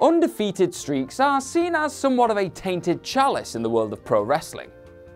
Undefeated streaks are seen as somewhat of a tainted chalice in the world of pro wrestling.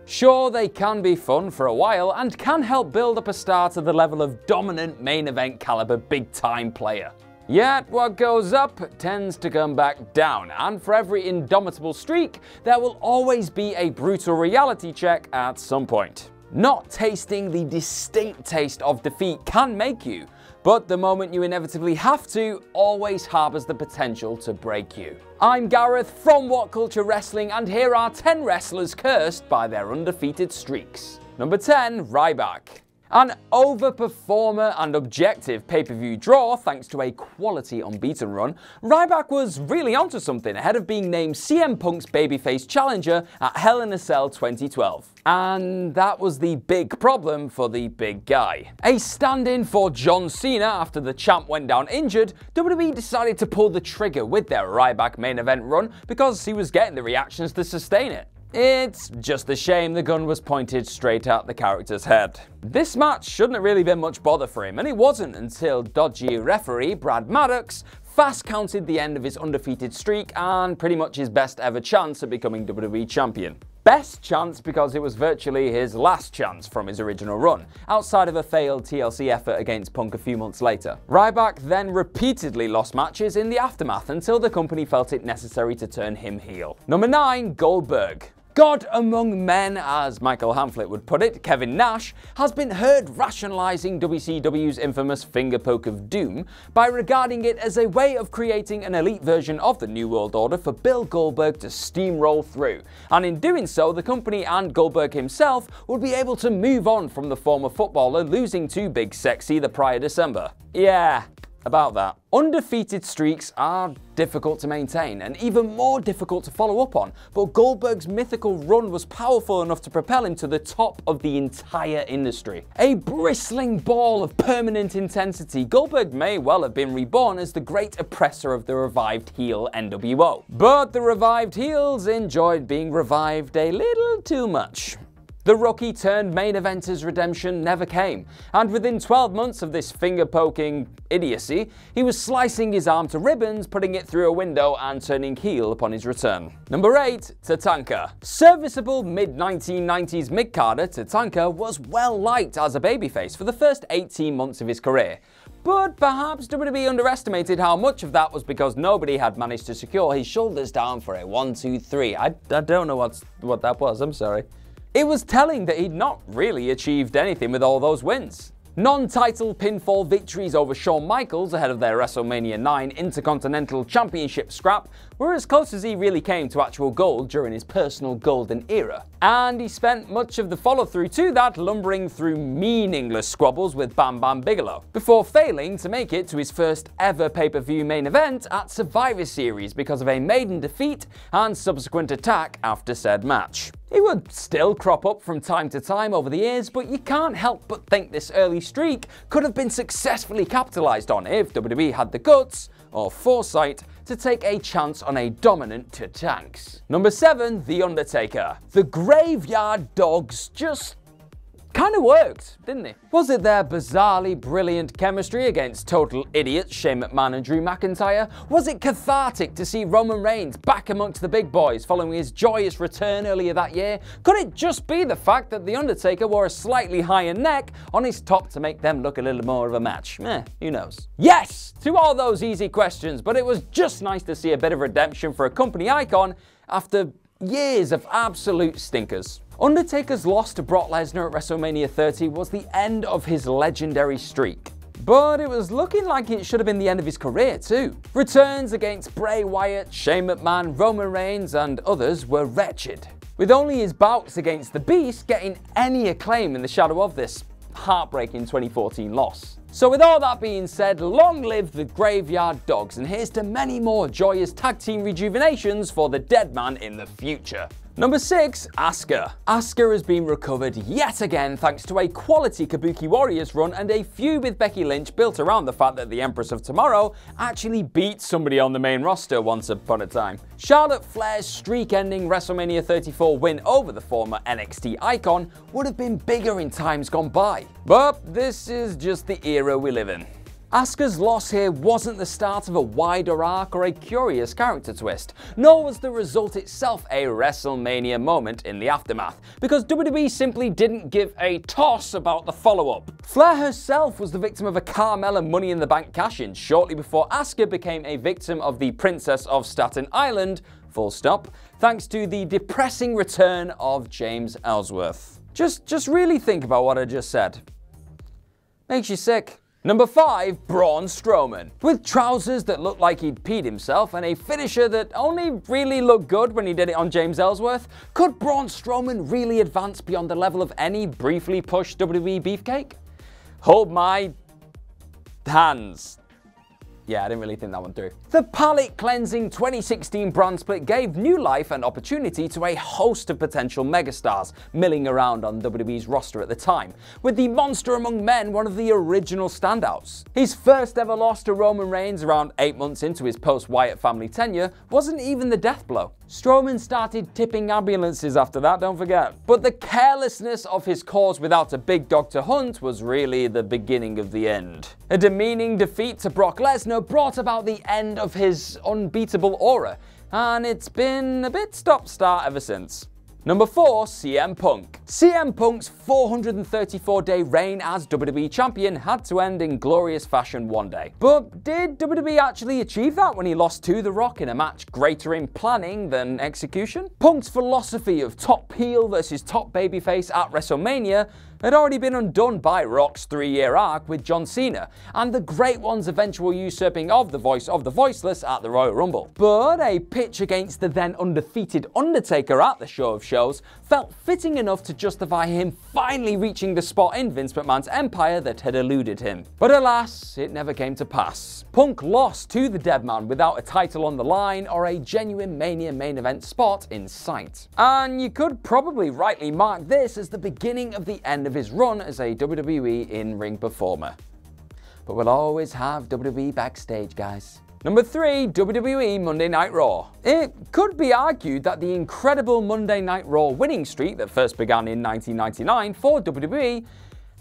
Sure, they can be fun for a while and can help build up a star to the level of dominant main event caliber big time player. Yet what goes up tends to come back down, and for every indomitable streak, there will always be a brutal reality check at some point. Not tasting the distinct taste of defeat can make you, but the moment you inevitably have to always harbours the potential to break you. I'm Gareth from What Culture Wrestling, and here are 10 wrestlers cursed by their undefeated streaks. Number 10, Ryback. An overperformer and objective pay-per-view draw thanks to a quality unbeaten run, Ryback was really onto something ahead of being named CM Punk's babyface challenger at Hell in a Cell 2012. And that was the big problem for the big guy. A stand-in for John Cena after the champ went down injured, WWE decided to pull the trigger with their Ryback main event run because he was getting the reactions to sustain it. It's just a shame the gun was pointed straight at the character's head. This match shouldn't have really been much bother for him, and it wasn't until dodgy referee Brad Maddox fast counted the end of his undefeated streak and pretty much his best ever chance at becoming WWE champion. Best chance because it was virtually his last chance from his original run, outside of a failed TLC effort against Punk a few months later. Ryback then repeatedly lost matches in the aftermath until the company felt it necessary to turn him heel. Number 9, Goldberg. God among men, as Michael Hamflett would put it, Kevin Nash, has been heard rationalizing WCW's infamous finger poke of doom by regarding it as a way of creating an elite version of the New World Order for Bill Goldberg to steamroll through, and in doing so the company and Goldberg himself would be able to move on from the former footballer losing to Big Sexy the prior December. Yeah, about that. Undefeated streaks are difficult to maintain and even more difficult to follow up on, but Goldberg's mythical run was powerful enough to propel him to the top of the entire industry. A bristling ball of permanent intensity, Goldberg may well have been reborn as the great oppressor of the revived heel NWO. But the revived heels enjoyed being revived a little too much. The rookie turned main eventer's redemption never came, and within 12 months of this finger-poking idiocy, he was slicing his arm to ribbons, putting it through a window and turning heel upon his return. Number 8, Tatanka. Serviceable mid-1990s mid-carder, Tatanka was well liked as a babyface for the first 18 months of his career. But perhaps WWE underestimated how much of that was because nobody had managed to secure his shoulders down for a 1, 2, 3. I don't know what that was, I'm sorry. It was telling that he'd not really achieved anything with all those wins. Non-title pinfall victories over Shawn Michaels ahead of their WrestleMania 9 Intercontinental Championship scrap were as close as he really came to actual gold during his personal golden era. And he spent much of the follow-through to that lumbering through meaningless squabbles with Bam Bam Bigelow, before failing to make it to his first ever pay-per-view main event at Survivor Series because of a maiden defeat and subsequent attack after said match. He would still crop up from time to time over the years, but you can't help but think this early streak could have been successfully capitalized on if WWE had the guts, or foresight, to take a chance on a dominant Tatanka. Number 7, The Undertaker. The Graveyard Dogs just kind of worked, didn't they? Was it their bizarrely brilliant chemistry against total idiots Shane McMahon and Drew McIntyre? Was it cathartic to see Roman Reigns back amongst the big boys following his joyous return earlier that year? Could it just be the fact that The Undertaker wore a slightly higher neck on his top to make them look a little more of a match? Who knows? Yes, to all those easy questions, but it was just nice to see a bit of redemption for a company icon after years of absolute stinkers. Undertaker's loss to Brock Lesnar at WrestleMania 30 was the end of his legendary streak. But it was looking like it should have been the end of his career too. Returns against Bray Wyatt, Shane McMahon, Roman Reigns and others were wretched, with only his bouts against the Beast getting any acclaim in the shadow of this heartbreaking 2014 loss. So with all that being said, long live the Graveyard Dogs, and here's to many more joyous tag team rejuvenations for the dead man in the future. Number 6, Asuka. Asuka has been recovered yet again thanks to a quality Kabuki Warriors run and a feud with Becky Lynch built around the fact that the Empress of Tomorrow actually beat somebody on the main roster once upon a time. Charlotte Flair's streak-ending WrestleMania 34 win over the former NXT icon would have been bigger in times gone by. But this is just the era we live in. Asuka's loss here wasn't the start of a wider arc or a curious character twist, nor was the result itself a WrestleMania moment in the aftermath, because WWE simply didn't give a toss about the follow-up. Flair herself was the victim of a Carmella Money in the Bank cash-in shortly before Asuka became a victim of the Princess of Staten Island, full stop, thanks to the depressing return of James Ellsworth. Just really think about what I just said. Makes you sick. Number 5, Braun Strowman. With trousers that looked like he'd peed himself and a finisher that only really looked good when he did it on James Ellsworth, could Braun Strowman really advance beyond the level of any briefly pushed WWE beefcake? Hold my hands. Yeah, I didn't really think that one through. The palate-cleansing 2016 brand split gave new life and opportunity to a host of potential megastars milling around on WWE's roster at the time, with the Monster Among Men one of the original standouts. His first ever loss to Roman Reigns around 8 months into his post-Wyatt family tenure wasn't even the death blow. Strowman started tipping ambulances after that, don't forget. But the carelessness of his cause without a big dog to hunt was really the beginning of the end. A demeaning defeat to Brock Lesnar brought about the end of his unbeatable aura, and it's been a bit stop-start ever since. Number 4, CM Punk. CM Punk's 434-day reign as WWE Champion had to end in glorious fashion one day. But did WWE actually achieve that when he lost to The Rock in a match greater in planning than execution? Punk's philosophy of top heel versus top babyface at WrestleMania had already been undone by Rock's 3-year arc with John Cena, and the Great One's eventual usurping of the voice of the voiceless at the Royal Rumble. But a pitch against the then undefeated Undertaker at the Show of Shows felt fitting enough to justify him finally reaching the spot in Vince McMahon's empire that had eluded him. But alas, it never came to pass. Punk lost to the dead man without a title on the line or a genuine Mania main event spot in sight. And you could probably rightly mark this as the beginning of the end of his run as a WWE in-ring performer. But we'll always have WWE backstage, guys. Number 3, WWE Monday Night Raw. It could be argued that the incredible Monday Night Raw winning streak that first began in 1999 for WWE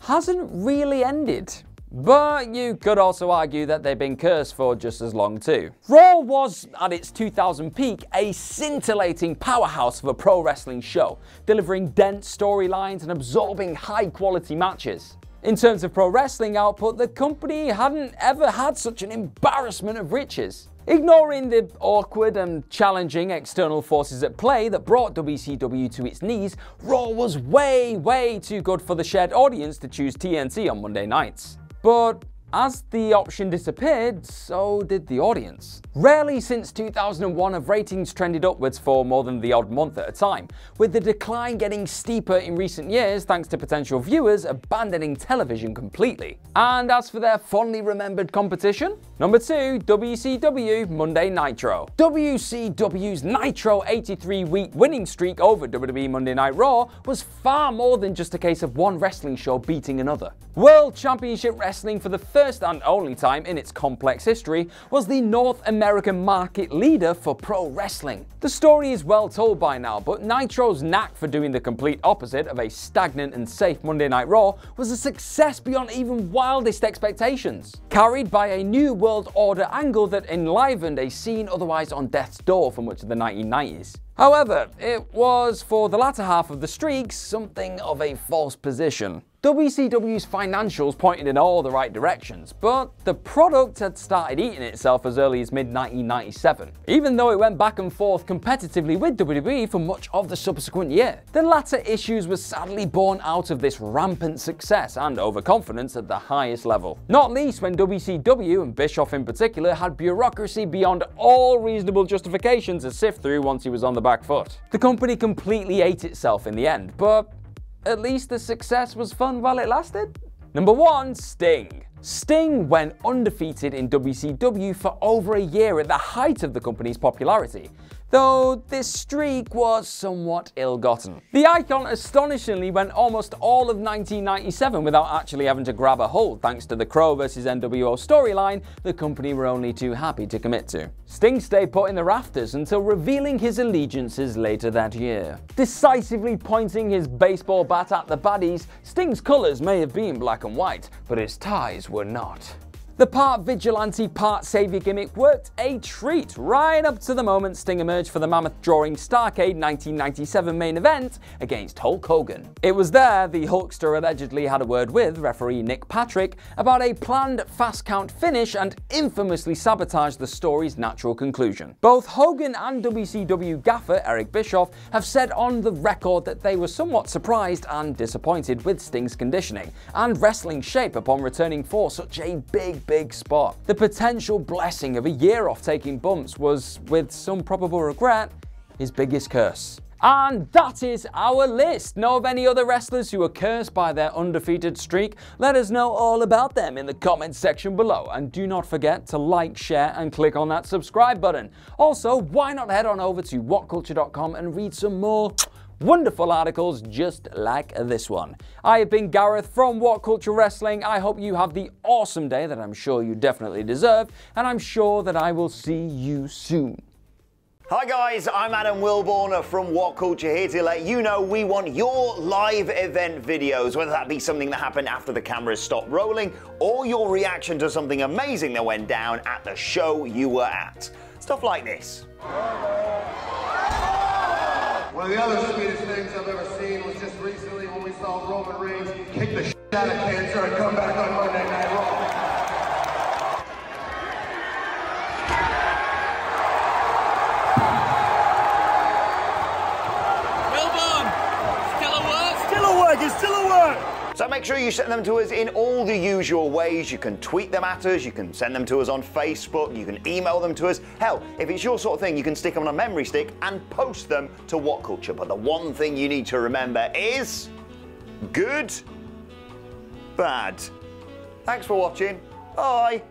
hasn't really ended. But you could also argue that they've been cursed for just as long too. Raw was, at its 2000 peak, a scintillating powerhouse of a pro wrestling show, delivering dense storylines and absorbing high-quality matches. In terms of pro wrestling output, the company hadn't ever had such an embarrassment of riches. Ignoring the awkward and challenging external forces at play that brought WCW to its knees, Raw was way too good for the shared audience to choose TNT on Monday nights. But as the option disappeared, so did the audience. Rarely since 2001 have ratings trended upwards for more than the odd month at a time, with the decline getting steeper in recent years thanks to potential viewers abandoning television completely. And as for their fondly remembered competition, number 2, WCW Monday Nitro. WCW's Nitro 83-week winning streak over WWE Monday Night Raw was far more than just a case of one wrestling show beating another. World Championship Wrestling, for the first and only time in its complex history, was the North American market leader for pro wrestling. The story is well told by now, but Nitro's knack for doing the complete opposite of a stagnant and safe Monday Night Raw was a success beyond even wildest expectations. Carried by a New World Order angle that enlivened a scene otherwise on death's door for much of the 1990s. However, it was, for the latter half of the streak, something of a false position. WCW's financials pointed in all the right directions, but the product had started eating itself as early as mid-1997, even though it went back and forth competitively with WWE for much of the subsequent year. The latter issues were sadly born out of this rampant success and overconfidence at the highest level. Not least when WCW, and Bischoff in particular, had bureaucracy beyond all reasonable justification to sift through once he was on the back foot. The company completely ate itself in the end, but at least the success was fun while it lasted. Number 1, Sting. Sting went undefeated in WCW for over a year at the height of the company's popularity, though this streak was somewhat ill-gotten. The icon astonishingly went almost all of 1997 without actually having to grab a hold thanks to the Crow vs NWO storyline the company were only too happy to commit to. Sting stayed put in the rafters until revealing his allegiances later that year. Decisively pointing his baseball bat at the baddies, Sting's colours may have been black and white, but his ties were not. The part vigilante, part savior gimmick worked a treat right up to the moment Sting emerged for the mammoth-drawing Starrcade 1997 main event against Hulk Hogan. It was there the Hulkster allegedly had a word with referee Nick Patrick about a planned fast count finish and infamously sabotaged the story's natural conclusion. Both Hogan and WCW gaffer Eric Bischoff have said on the record that they were somewhat surprised and disappointed with Sting's conditioning and wrestling shape upon returning for such a big spot. The potential blessing of a year off taking bumps was, with some probable regret, his biggest curse. And that is our list. Know of any other wrestlers who are cursed by their undefeated streak? Let us know all about them in the comments section below, and do not forget to like, share and click on that subscribe button. Also, why not head on over to whatculture.com and read some more wonderful articles just like this one. I have been Gareth from What Culture Wrestling. I hope you have the awesome day that I'm sure you definitely deserve, and I'm sure that I will see you soon. Hi guys, I'm Adam Wilborn from What Culture, here to let you know we want your live event videos, whether that be something that happened after the cameras stopped rolling, or your reaction to something amazing that went down at the show you were at. Stuff like this. One of the other sweetest things I've ever seen was just recently when we saw Roman Reigns kick the shit out of cancer and come back on Monday Night Raw. So make sure you send them to us in all the usual ways. You can tweet them at us, you can send them to us on Facebook, you can email them to us. Hell, if it's your sort of thing, you can stick them on a memory stick and post them to What Culture. But the one thing you need to remember is good, bad. Thanks for watching. Bye.